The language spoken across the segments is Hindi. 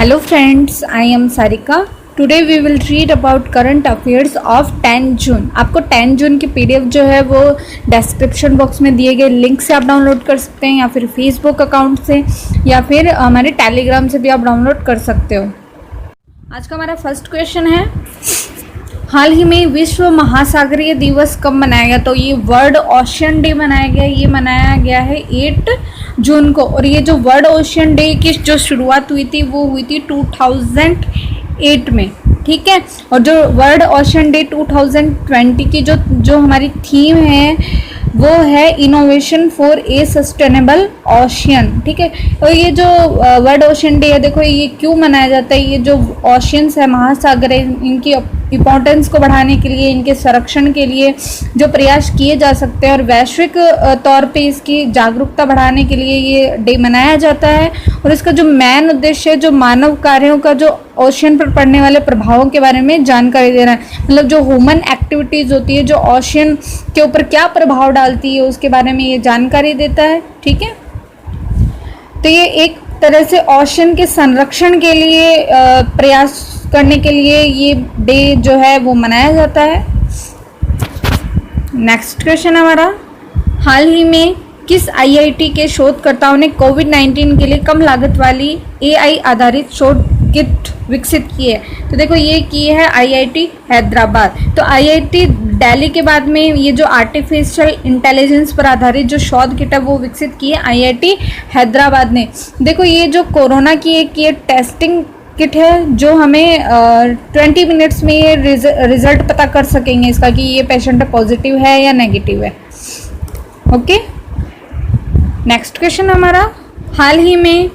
Hello friends, I am Sarika. Today we will read about current affairs of 10 जून। आपको 10 जून की पीडीएफ जो है वो डिस्क्रिप्शन बॉक्स में दिए गए लिंक से आप डाउनलोड कर सकते हैं, या फिर फेसबुक अकाउंट से, या फिर हमारे टेलीग्राम से भी आप डाउनलोड कर सकते हो। आज का हमारा फर्स्ट क्वेश्चन है, हाल ही में विश्व महासागरीय दिवस कब मनाया गया? तो ये वर्ल्ड ओशियन डे मनाया गया। ये मनाया गया है 8 जून को। और ये जो वर्ल्ड ओशियन डे की जो शुरुआत हुई थी वो हुई थी 2008 में, ठीक है। और जो वर्ल्ड ओशियन डे 2020 की जो हमारी थीम है वो है innovation for a sustainable ocean, ठीक है। और ये जो वर्ल्ड ओशियन डे है, देखो ये क्यों मनाया जाता है? ये जो ओशियंस है, महासागर है, इनकी इम्पोर्टेंस को बढ़ाने के लिए, इनके संरक्षण के लिए जो प्रयास किए जा सकते हैं और वैश्विक तौर पे इसकी जागरूकता बढ़ाने के लिए ये डे मनाया जाता है। और इसका जो मेन उद्देश्य है, जो मानव कार्यों का जो ओशियन पर पड़ने वाले प्रभावों के बारे में जानकारी देना है। मतलब जो ह्यूमन एक्टिविटीज़ होती है, जो ओशियन के ऊपर क्या प्रभाव डालती है, उसके बारे में ये जानकारी देता है, ठीक है। तो ये एक तरह से ओशियन के संरक्षण के लिए प्रयास करने के लिए ये डे जो है वो मनाया जाता है। नेक्स्ट क्वेश्चन हमारा, हाल ही में किस आईआईटी के शोधकर्ताओं ने कोविड-19 के लिए कम लागत वाली एआई आधारित शोध किट विकसित की है? तो देखो ये की है आईआईटी हैदराबाद। तो आईआईटी दिल्ली के बाद में ये जो आर्टिफिशियल इंटेलिजेंस पर आधारित जो शोध किट है वो विकसित की है आईआईटी हैदराबाद ने। देखो ये जो कोरोना की एक ये टेस्टिंग किट है जो हमें 20 मिनट्स में ये रिजल्ट पता कर सकेंगे इसका कि ये पेशेंट पॉजिटिव है या नेगेटिव है। ओके, नेक्स्ट क्वेश्चन हमारा, हाल ही में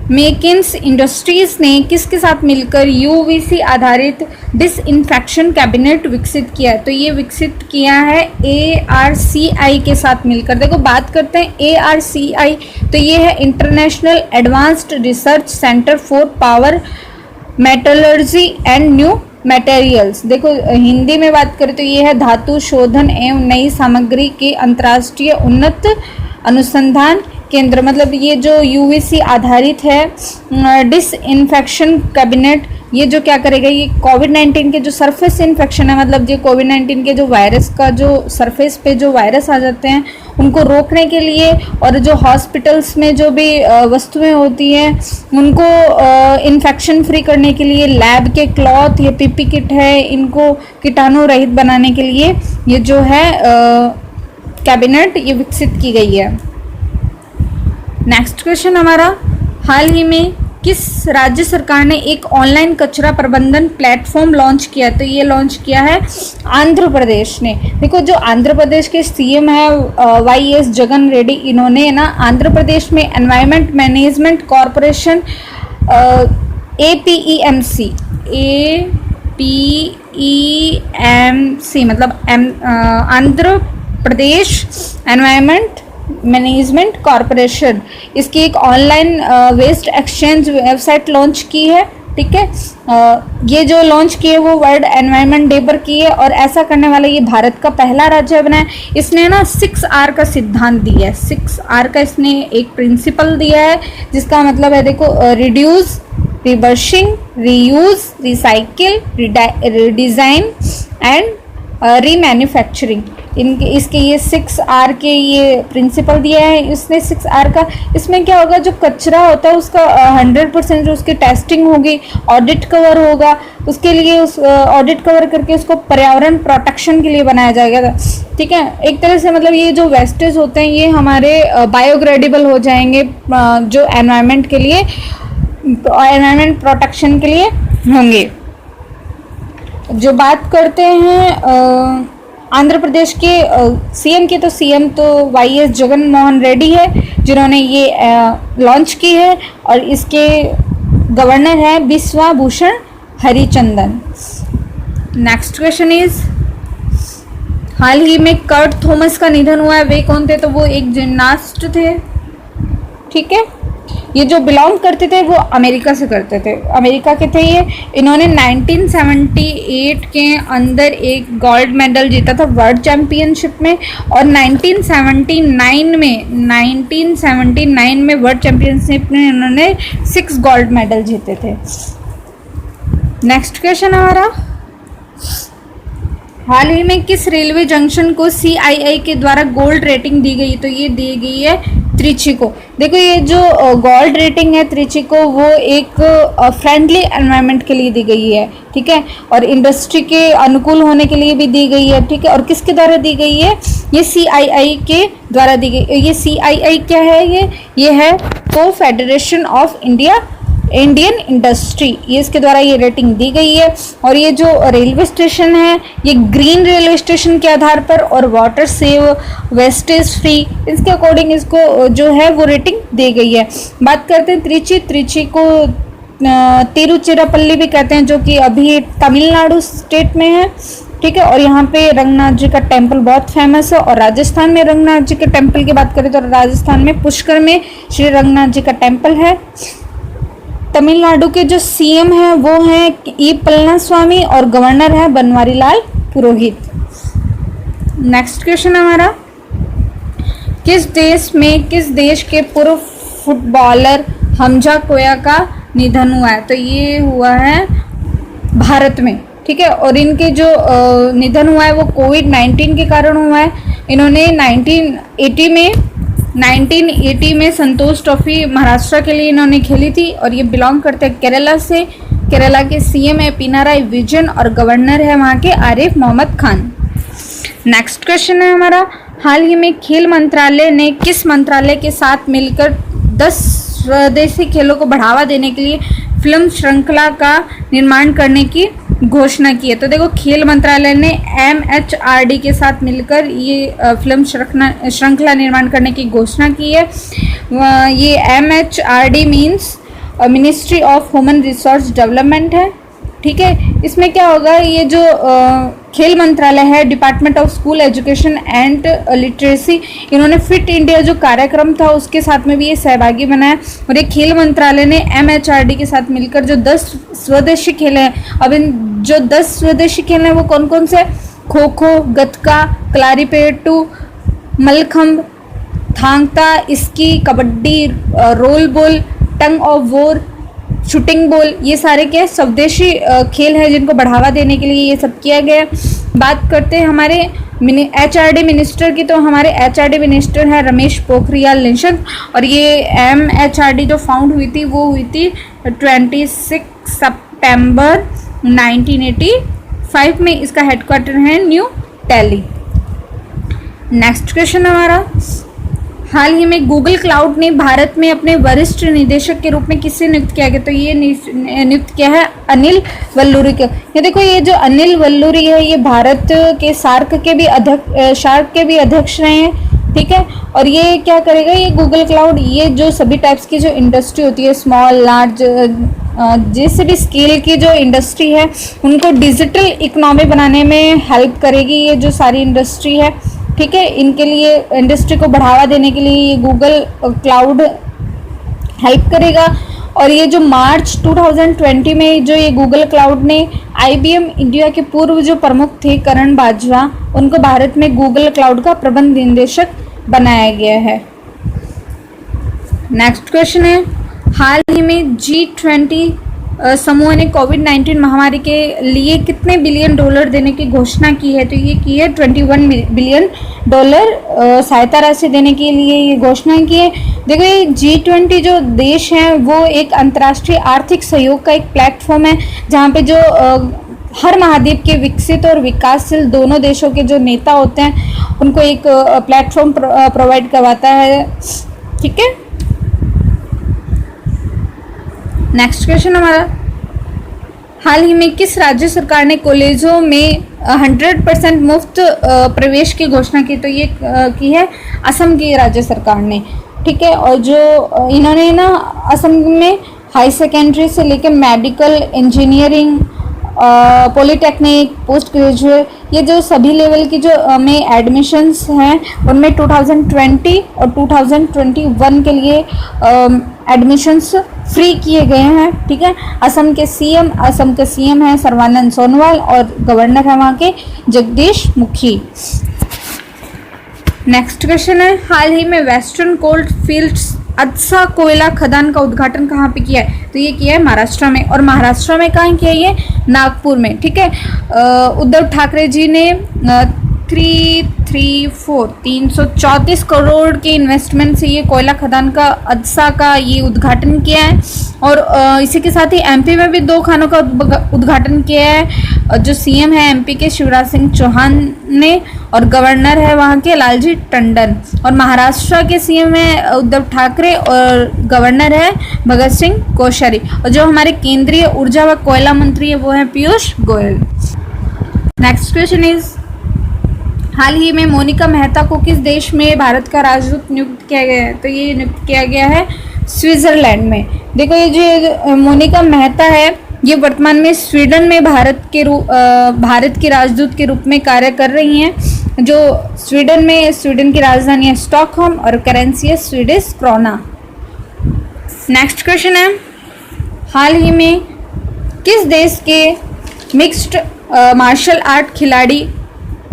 मेकिन्स इंडस्ट्रीज ने किसके साथ मिलकर यूवीसी आधारित डिसइंफेक्शन कैबिनेट विकसित किया है? तो ये विकसित किया है ARCI के साथ मिलकर। देखो बात करते हैं ARCI, तो ये है international advanced research centre for power metallurgy and new materials. देखो हिंदी में बात करें तो ये है धातु शोधन एवं नई सामग्री के अंतर्राष्ट्रीय उन्नत अनुसंधान केंद्र। मतलब ये जो यूवीसी आधारित है डिसइंफेक्शन कैबिनेट, ये जो क्या करेगा, ये कोविड-19 के जो सरफेस इन्फेक्शन है, मतलब ये कोविड-19 के जो वायरस का जो सरफेस पे जो वायरस आ जाते हैं उनको रोकने के लिए, और जो हॉस्पिटल्स में जो भी वस्तुएं होती हैं उनको इन्फेक्शन फ्री करने के लिए लैब के क्लॉथ, ये पीपी किट है, इनको कीटाणु रहित बनाने के लिए ये जो है कैबिनेट ये विकसित की गई है। नेक्स्ट क्वेश्चन हमारा, हाल ही में किस राज्य सरकार ने एक ऑनलाइन कचरा प्रबंधन प्लेटफॉर्म लॉन्च किया? तो ये लॉन्च किया है आंध्र प्रदेश ने। देखो जो आंध्र प्रदेश के सीएम है YS जगन रेड्डी, इन्होंने ना आंध्र प्रदेश में एनवायरमेंट मैनेजमेंट कॉरपोरेशन APEMC मतलब Andhra Pradesh environment management corporation, इसकी एक online waste exchange website launch की है, ठीक है। ये जो लॉन्च की है वो वर्ल्ड एनवायरनमेंट डे पर की है, और ऐसा करने वाला ये भारत का पहला राज्य बना है। इसने ना 6R का सिद्धांत दिया है, 6R का इसने एक प्रिंसिपल दिया है, जिसका मतलब है देखो reduce, reversing, reuse, recycle, redesign and remanufacturing. इसके ये 6R के ये प्रिंसिपल दिया है इसने 6R का। इसमें क्या होगा, जो कचरा होता है उसका 100% जो उसकी टेस्टिंग होगी, ऑडिट कवर होगा, उसके लिए उस ऑडिट कवर करके उसको पर्यावरण प्रोटेक्शन के लिए बनाया जाएगा, ठीक है। एक तरह से मतलब ये जो वेस्टेज होते हैं ये हमारे बायोग्रेडेबल हो जाएंगे, जो एनवायरनमेंट के लिए, एनवायरनमेंट प्रोटेक्शन के लिए होंगे। जो बात करते हैं आंध्र प्रदेश के सीएम की, तो सीएम तो YS जगन मोहन रेड्डी है जिन्होंने ये लॉन्च की है, और इसके गवर्नर है Biswa Bhushan Harichandan. Next question is, हाल ही में कर्ट थॉमस का निधन हुआ है, वे कौन थे? तो वो एक जिम्नास्ट थे, ठीक है। ये जो बिलोंग करते थे वो अमेरिका से करते थे, अमेरिका के थे ये। इन्होंने 1978 के अंदर एक गोल्ड मेडल जीता था वर्ल्ड चैम्पियनशिप में, और 1979 में वर्ल्ड चैम्पियनशिप में इन्होंने 6 गोल्ड मेडल जीते थे। नेक्स्ट क्वेश्चन हमारा, हाल ही में किस रेलवे जंक्शन को CII के द्वारा गोल्ड रेटिंग दी गई? तो ये दी गई है त्रिची को। देखो ये जो गोल्ड रेटिंग है त्रिची को, वो एक फ्रेंडली एनवायरनमेंट के लिए दी गई है, ठीक है, और इंडस्ट्री के अनुकूल होने के लिए भी दी गई है, ठीक है। और किसके द्वारा दी गई है? ये CII के द्वारा दी गई। ये CII क्या है? ये है को फेडरेशन ऑफ इंडियन इंडस्ट्री, ये इसके द्वारा ये रेटिंग दी गई है। और ये जो रेलवे स्टेशन है ये ग्रीन रेलवे स्टेशन के आधार पर और वाटर सेव, वेस्टेज फ्री, इसके अकॉर्डिंग इसको जो है वो रेटिंग दी गई है। बात करते हैं त्रिची को तिरुचिरापल्ली भी कहते हैं, जो कि अभी तमिलनाडु स्टेट में है, ठीक है। और यहाँ पे रंगनाथ जी का टेम्पल बहुत फेमस है। और राजस्थान में रंगनाथ जी के टेम्पल की बात करें तो राजस्थान में पुष्कर में श्री रंगनाथ जी का टेम्पल है। तमिलनाडु के जो CM हैं वो हैं E पलनास्वामी और गवर्नर है बनवारीलाल पुरोहित। नेक्स्ट क्वेश्चन हमारा, किस देश के पूर्व फुटबॉलर हमजा कोया का निधन हुआ है? तो ये हुआ है भारत में, ठीक है। और इनके जो निधन हुआ है वो कोविड-19 के कारण हुआ है। इन्होंने 1980 में संतोष ट्रॉफी महाराष्ट्र के लिए इन्होंने खेली थी, और ये बिलोंग करते हैं केरला से। केरला के CM है पिनाराई विजयन और गवर्नर है वहाँ के आरिफ मोहम्मद खान। नेक्स्ट क्वेश्चन है हमारा, हाल ही में खेल मंत्रालय ने किस मंत्रालय के साथ मिलकर 10 स्वदेशी खेलों को बढ़ावा देने के लिए फिल्म श्रृंखला का निर्माण करने की घोषणा की है? तो देखो खेल मंत्रालय ने MHRD के साथ मिलकर ये फिल्म श्रृंखला निर्माण करने की घोषणा की है। ये MHRD means ministry of human resource development है, ठीक है। इसमें क्या होगा, ये जो खेल मंत्रालय है department of school education and literacy, इन्होंने फिट इंडिया जो कार्यक्रम था उसके साथ में भी ये सहभागी बनाया। और ये खेल मंत्रालय ने MHRD के साथ मिलकर जो 10 स्वदेशी खेल हैं, अब इन जो 10 स्वदेशी खेल हैं वो कौन कौन से? Kho kho, gatka, kalaripayattu, mallakhamb, thangta, sqay, kabaddi, roll ball, tug of war, shooting ball, ये सारे क्या स्वदेशी खेल हैं जिनको बढ़ावा देने के लिए ये सब किया गया। बात करते हैं हमारे HRD मिनिस्टर की, तो हमारे HRD मिनिस्टर हैं रमेश पोखरियाल निशंक। और ये MHRD जो फाउंड हुई थी वो हुई थी 26 सितंबर 1985 में। इसका हेडक्वार्टर है न्यू दिल्ली। नेक्स्ट क्वेश्चन हमारा, हाल ही में गूगल क्लाउड ने भारत में अपने वरिष्ठ निदेशक के रूप में किससे नियुक्त किया गया? तो ये नियुक्त किया है अनिल वल्लूरी को। ये देखो ये जो अनिल वल्लूरी है ये भारत के सार्क के भी अध्यक्ष रहे हैं, ठीक है। और ये क्या करेगा, ये गूगल क्लाउड ये जो सभी टाइप्स की जो इंडस्ट्री होती है, स्मॉल लार्ज जिस भी स्केल की जो इंडस्ट्री है उनको डिजिटल इकोनॉमी बनाने में हेल्प करेगी ये जो सारी इंडस्ट्री है, ठीक है। इनके लिए इंडस्ट्री को बढ़ावा देने के लिए ये गूगल क्लाउड हेल्प करेगा। और ये जो मार्च 2020 में जो ये गूगल क्लाउड ने IBM इंडिया के पूर्व जो प्रमुख थे करण बाजवा, उनको भारत में गूगल क्लाउड का प्रबंध निदेशक बनाया गया है। नेक्स्ट क्वेश्चन है, हाल ही में G20 समूह ने कोविड-19 महामारी के लिए कितने बिलियन डॉलर देने की घोषणा की है? तो ये की है 21 बिलियन डॉलर सहायता राशि देने के लिए ये घोषणा की है। देखो ये G20 जो देश हैं वो एक अंतर्राष्ट्रीय आर्थिक सहयोग का एक प्लेटफॉर्म है जहाँ पे जो हर महाद्वीप के विकसित और विकासशील दोनों देशों के जो नेता होते हैं उनको एक प्लेटफॉर्म प्रोवाइड करवाता है, ठीक है। नेक्स्ट क्वेश्चन हमारा, हाल ही में किस राज्य सरकार ने कॉलेजों में 100% मुफ्त प्रवेश की घोषणा की? तो ये की है असम की राज्य सरकार ने, ठीक है। और जो इन्होंने ना असम में हाई सेकेंडरी से लेकर medical, engineering polytechnic, post graduate, ये जो सभी लेवल की जो में एडमिशन्स हैं उनमें 2020 और 2021 के लिए एडमिशन्स फ्री किए गए हैं। ठीक है। असम के सीएम हैं सर्बानंद सोनोवाल और गवर्नर है वहाँ के जगदीश मुखी। नेक्स्ट क्वेश्चन है, हाल ही में वेस्टर्न कोल्ड फील्ड्स अदसा कोयला खदान का उद्घाटन कहाँ पे किया है? तो ये किया है महाराष्ट्र में। और महाराष्ट्र में कहाँ किया है? ये नागपुर में। ठीक है। उद्धव ठाकरे जी ने 334 करोड़ के इन्वेस्टमेंट से ये कोयला खदान का अदसा का ये उद्घाटन किया है। और इसी के साथ ही एमपी में भी 2 खानों का उद्घाटन किया है। जो सीएम है एमपी के शिवराज सिंह चौहान ने और गवर्नर है वहाँ के लालजी टंडन। और महाराष्ट्र के सीएम है उद्धव ठाकरे और गवर्नर है भगत सिंह कोश्यारी। और जो हमारे केंद्रीय ऊर्जा व कोयला मंत्री है वो है Piyush Goyal. Next question is, हाल ही में मोनिका मेहता को किस देश में भारत का राजदूत नियुक्त किया गया है? तो ये नियुक्त किया गया है स्विट्जरलैंड में। देखो ये जो मोनिका मेहता है ये वर्तमान में स्वीडन में भारत की राजदूत के रूप में कार्य कर रही हैं। जो स्वीडन की राजधानी है स्टॉकहोम और करेंसी है स्वीडिश क्रोना। नेक्स्ट क्वेश्चन है, हाल ही में किस देश के मिक्स्ड मार्शल आर्ट खिलाड़ी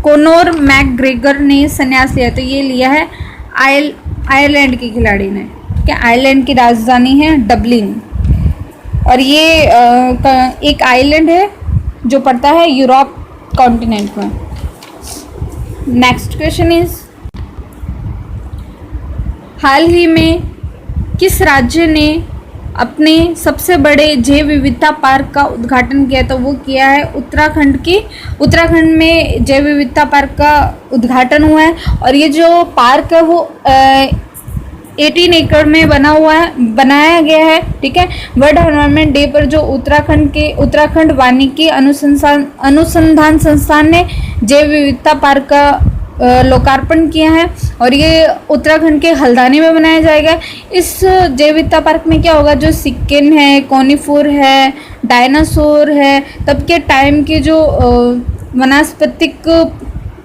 कोनोर मैकग्रेगर ने संन्यास लिया? तो ये लिया है आयरलैंड के खिलाड़ी ने। ठीक है। आयरलैंड की राजधानी है डबलिन और ये एक आइलैंड है जो पड़ता है यूरोप कॉन्टिनेंट में। नेक्स्ट क्वेश्चन इज, हाल ही में किस राज्य ने अपने सबसे बड़े जैव विविधता पार्क का उद्घाटन किया? तो वो किया है उत्तराखंड में जैव विविधता पार्क का उद्घाटन हुआ है। और ये जो पार्क है वो 18 एकड़ में बनाया गया है। ठीक है। वर्ल्ड एनवायरनमेंट डे पर जो उत्तराखंड वानिकी अनुसंधान संस्थान ने जैव विविधता पार्क का लोकार्पण किया है और ये उत्तराखंड के हल्द्वानी में बनाया जाएगा। इस जैव विविधता पार्क में क्या होगा, जो सिक्किन है, कोनिफोर है, डायनासोर है, तब के टाइम के जो वनस्पतिक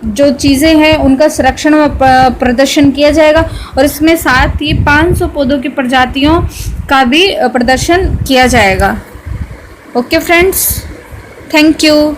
जो चीज़ें हैं उनका संरक्षण व प्रदर्शन किया जाएगा। और इसमें साथ ही 500 पौधों की प्रजातियों का भी प्रदर्शन किया जाएगा। Okay friends, thank you.